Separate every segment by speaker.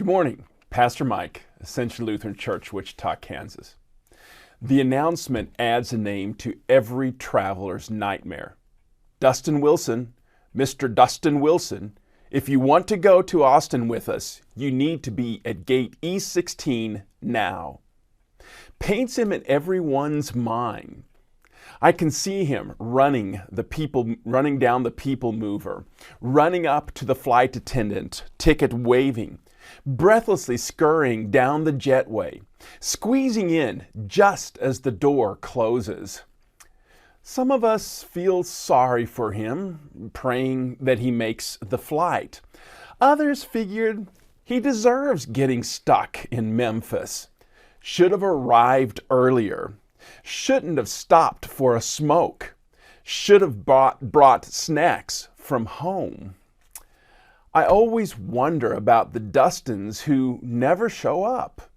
Speaker 1: Good morning, Pastor Mike, Ascension Lutheran Church, Wichita, Kansas. The announcement adds a name to every traveler's nightmare. Dustin Wilson, Mr. Dustin Wilson, if you want to go to Austin with us, you need to be at gate E16 now. Paints him in everyone's mind. I can see him running down the people mover, running up to the flight attendant, ticket waving, breathlessly scurrying down the jetway, squeezing in just as the door closes. Some of us feel sorry for him, praying that he makes the flight. Others figured he deserves getting stuck in Memphis. Should have arrived earlier. Shouldn't have stopped for a smoke. Should have brought snacks from home. I always wonder about the Dustins who never show up.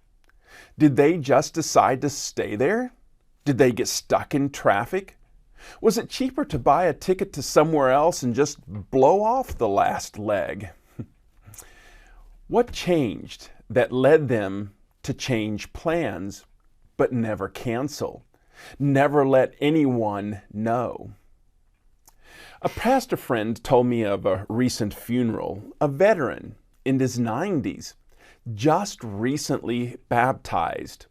Speaker 1: Did they just decide to stay there? Did they get stuck in traffic? Was it cheaper to buy a ticket to somewhere else and just blow off the last leg? What changed that led them to change plans but never cancel? Never let anyone know? A pastor friend told me of a recent funeral, a veteran in his 90s, just recently baptized.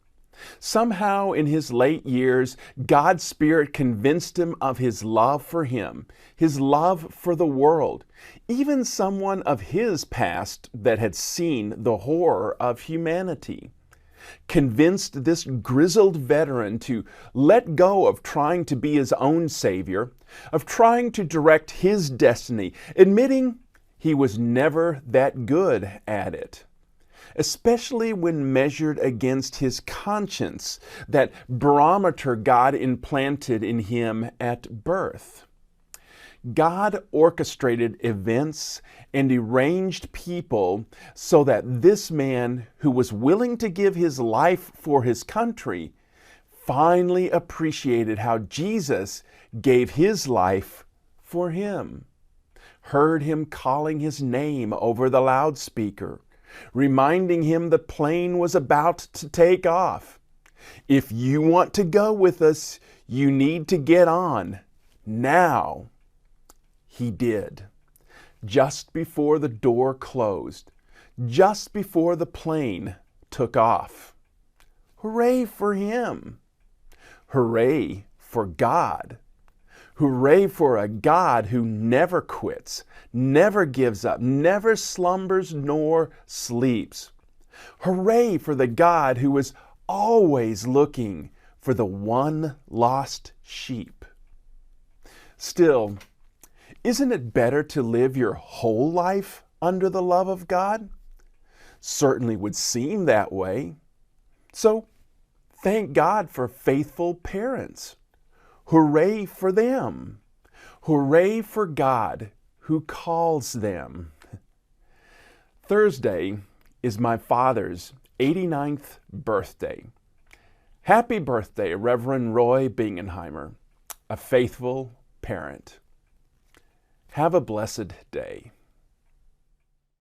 Speaker 1: Somehow in his late years, God's Spirit convinced him of his love for him, his love for the world, even someone of his past that had seen the horror of humanity. Convinced this grizzled veteran to let go of trying to be his own savior, of trying to direct his destiny, admitting he was never that good at it, especially when measured against his conscience, that barometer God implanted in him at birth. God orchestrated events and arranged people so that this man, who was willing to give his life for his country, finally appreciated how Jesus gave his life for him. Heard him calling his name over the loudspeaker, reminding him the plane was about to take off. If you want to go with us, you need to get on now. He did. Just before the door closed, just before the plane took off. Hooray for him! Hooray for God! Hooray for a God who never quits, never gives up, never slumbers nor sleeps. Hooray for the God who is always looking for the one lost sheep. Still, isn't it better to live your whole life under the love of God? Certainly would seem that way. So, thank God for faithful parents. Hooray for them. Hooray for God who calls them. Thursday is my father's 89th birthday. Happy birthday, Reverend Roy Bingenheimer, a faithful parent. Have a blessed day.